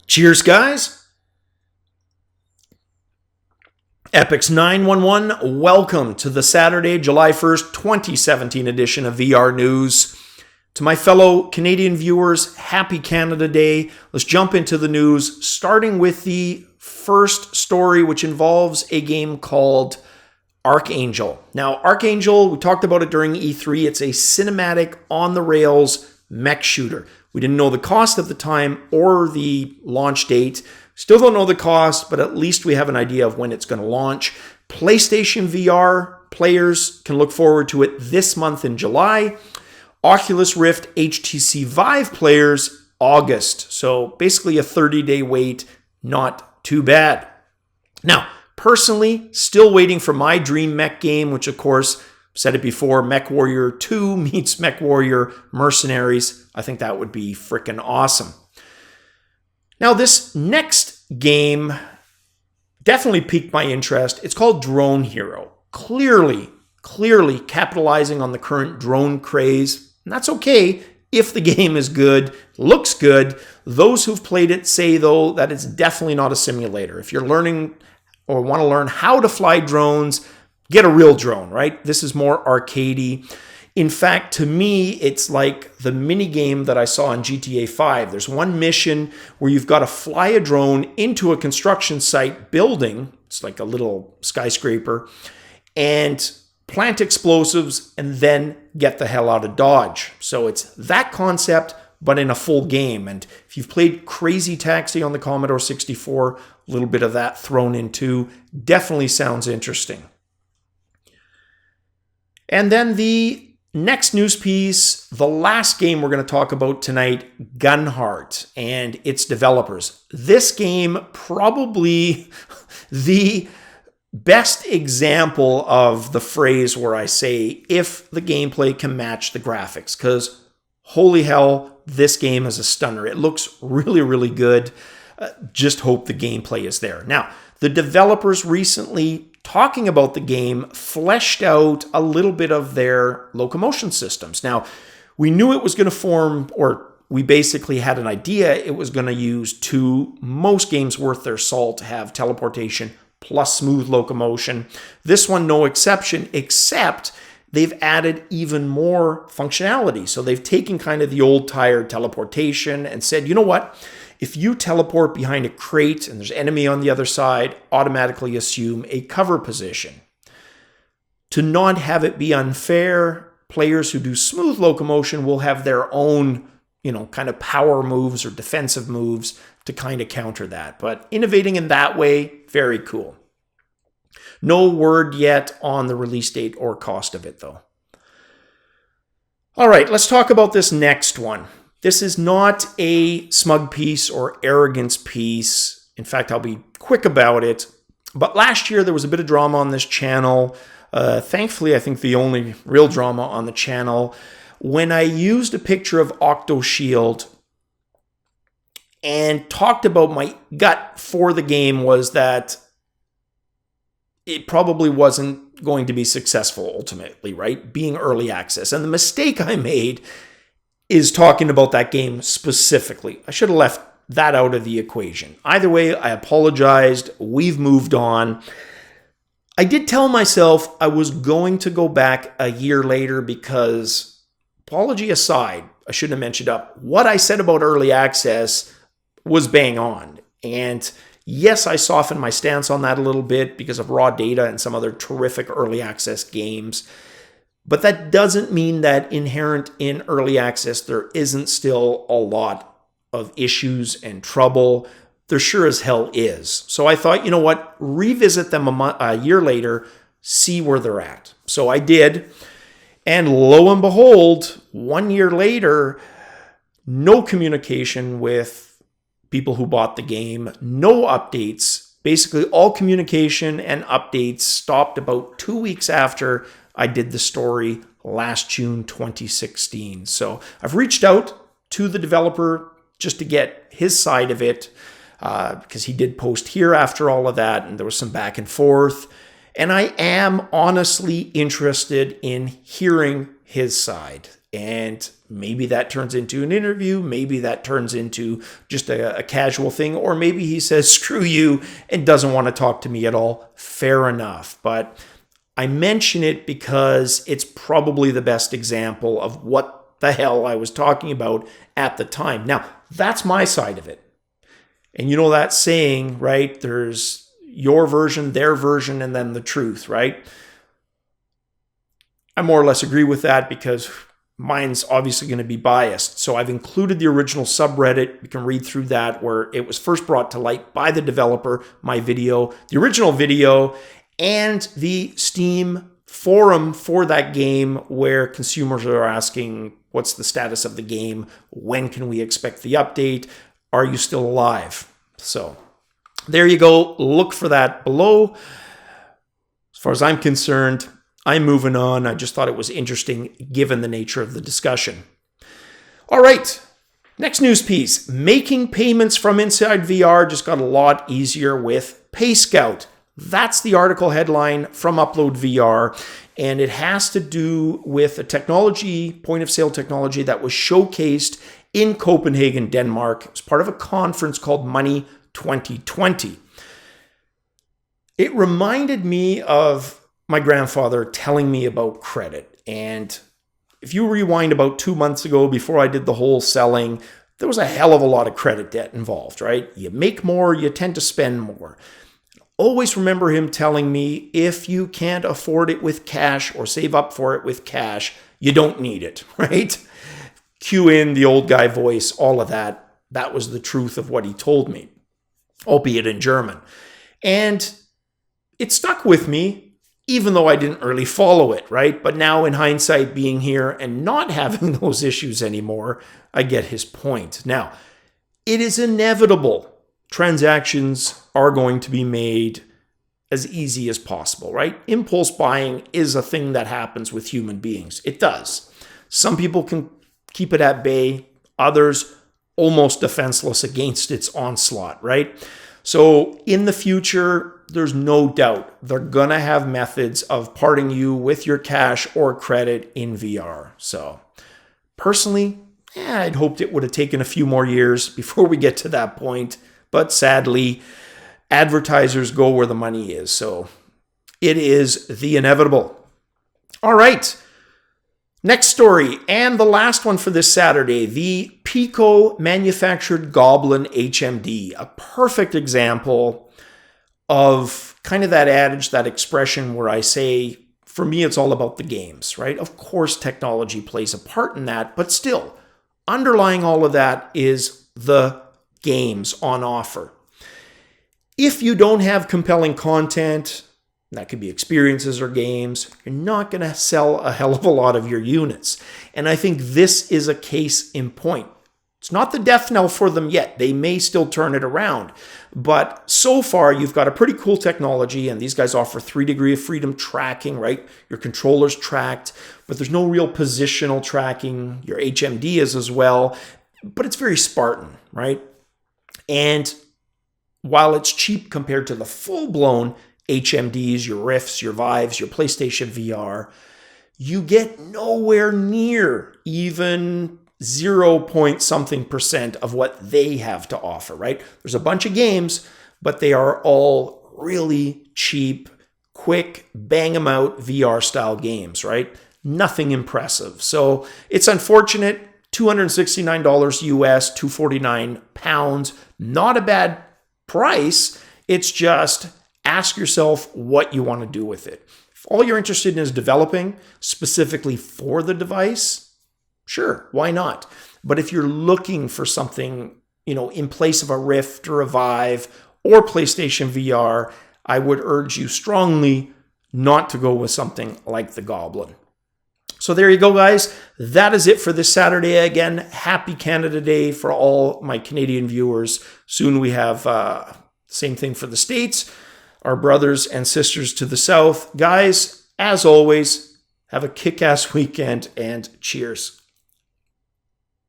Cheers, guys. Epyx911, welcome to the Saturday, July 1st, 2017 edition of VR News. To my fellow Canadian viewers, happy Canada Day. Let's jump into the news, starting with the first story, which involves a game called Archangel. Now, Archangel, we talked about it during E3. It's a cinematic, on-the-rails mech shooter. We didn't know the cost at the time or the launch date. Still don't know the cost, but at least we have an idea of when it's going to launch. PlayStation VR players can look forward to it this month in July. Oculus Rift HTC Vive players, August. So basically a 30-day wait, not too bad. Now, personally, still waiting for my dream mech game, which of course, said it before, Mech Warrior 2 meets Mech Warrior Mercenaries. I think that would be freaking awesome. Now, this next game definitely piqued my interest. It's called Drone Hero. Clearly capitalizing on the current drone craze. And that's okay if the game is good, looks good. Those who've played it say, though, that it's definitely not a simulator. If you're learning or want to learn how to fly drones, get a real drone, right? This is more arcadey. In fact, to me, it's like the mini game that I saw in GTA 5. There's one mission where you've got to fly a drone into a construction site building. It's like a little skyscraper, and plant explosives and then get the hell out of Dodge. So it's that concept, but in a full game. And if you've played Crazy Taxi on the Commodore 64, a little bit of that thrown in too, definitely sounds interesting. And then the next news piece, the last game we're going to talk about tonight, Gunheart and its developers. This game, probably the best example of the phrase where I say, if the gameplay can match the graphics, because holy hell, this game is a stunner. It looks really good. Just hope the gameplay is there. Now, the developers recently, talking about the game, fleshed out a little bit of their locomotion systems. Now, we knew it was going to form, or we basically had an idea it was going to use two. Most games worth their salt have teleportation plus smooth locomotion. This one, no exception, except they've added even more functionality. So they've taken kind of the old tired teleportation and said, you know what? If you teleport behind a crate and there's enemy on the other side, automatically assume a cover position. To not have it be unfair, players who do smooth locomotion will have their own, kind of power moves or defensive moves to kind of counter that. But innovating in that way, very cool. No word yet on the release date or cost of it, though. All right, let's talk about this next one. This is not a smug piece or arrogance piece. In fact, I'll be quick about it. But last year, there was a bit of drama on this channel. Thankfully, I think the only real drama on the channel, when I used a picture of Octoshield and talked about my gut for the game was that it probably wasn't going to be successful ultimately, right? Being early access. And the mistake I made is talking about that game specifically. I should have left that out of the equation. Either way, I apologized. We've moved on. I did tell myself I was going to go back a year later because, apology aside, I shouldn't have mentioned up. What I said about early access was bang on. And yes, I softened my stance on that a little bit because of raw data and some other terrific early access games. But that doesn't mean that inherent in early access, there isn't still a lot of issues and trouble. There sure as hell is. So I thought, you know what, revisit them a year later, see where they're at. So I did. And lo and behold, 1 year later, no communication with people who bought the game, no updates. Basically, all communication and updates stopped about 2 weeks after I did the story last June 2016. So I've reached out to the developer just to get his side of it because he did post here after all of that, and there was some back and forth. And I am honestly interested in hearing his side. And maybe that turns into an interview. Maybe that turns into just a casual thing. Or maybe he says, screw you, and doesn't want to talk to me at all. Fair enough. But I mention it because it's probably the best example of what the hell I was talking about at the time. Now, that's my side of it. And you know that saying, right? There's your version, their version, and then the truth, right? I more or less agree with that because mine's obviously going to be biased. So I've included the original subreddit. You can read through that where it was first brought to light by the developer, my video, the original video, and the Steam forum for that game where consumers are asking, what's the status of the game? When can we expect the update? Are you still alive? So there you go. Look for that below. As far as I'm concerned, I'm moving on. I just thought it was interesting given the nature of the discussion. All right, next news piece. Making payments from inside VR just got a lot easier with Payscout. That's the article headline from Upload VR, and it has to do with a technology, point of sale technology that was showcased in Copenhagen, Denmark. It was part of a conference called Money 2020. It reminded me of my grandfather telling me about credit. And if you rewind about 2 months ago, before I did the whole selling, there was a hell of a lot of credit debt involved, right? You make more, you tend to spend more. Always remember him telling me, if you can't afford it with cash or save up for it with cash, you don't need it, right? Cue in the old guy voice, all of that. That was the truth of what he told me, albeit in German. And it stuck with me, even though I didn't really follow it, right? But now in hindsight, being here and not having those issues anymore, I get his point. Now, it is inevitable. Transactions are going to be made as easy as possible, right? Impulse buying is a thing that happens with human beings. It does. Some people can keep it at bay, others almost defenseless against its onslaught, right? So in the future, there's no doubt they're going to have methods of parting you with your cash or credit in VR. So personally, I'd hoped it would have taken a few more years before we get to that point. But sadly, advertisers go where the money is. So it is the inevitable. All right. Next story, and the last one for this Saturday, the Pico manufactured Goblin HMD, a perfect example of kind of that adage, that expression where I say, for me, it's all about the games, right? Of course, technology plays a part in that, but still, underlying all of that is the games on offer. If you don't have compelling content, that could be experiences or games, you're not going to sell a hell of a lot of your units. And I think this is a case in point. It's not the death knell for them yet. They may still turn it around. But so far, you've got a pretty cool technology, and these guys offer 3 degrees of freedom tracking, right? Your controller's tracked, but there's no real positional tracking. Your HMD is as well, but it's very Spartan, right? And while it's cheap compared to the full-blown HMDs, your Rifts, your Vives, your PlayStation VR, you get nowhere near even 0.something% of what they have to offer, right? There's a bunch of games, but they are all really cheap, quick, bang them out VR style games, right? Nothing impressive. So it's unfortunate. $269 US, 249 pounds. Not a bad price. It's just ask yourself what you want to do with it. If all you're interested in is developing specifically for the device, sure, why not? But if you're looking for something, in place of a Rift or a Vive or PlayStation VR, I would urge you strongly not to go with something like the Goblin. So there you go, guys. That is it for this Saturday. Again, happy Canada Day for all my Canadian viewers. Soon we have the same thing for the States, our brothers and sisters to the south. Guys, as always, have a kick-ass weekend and cheers.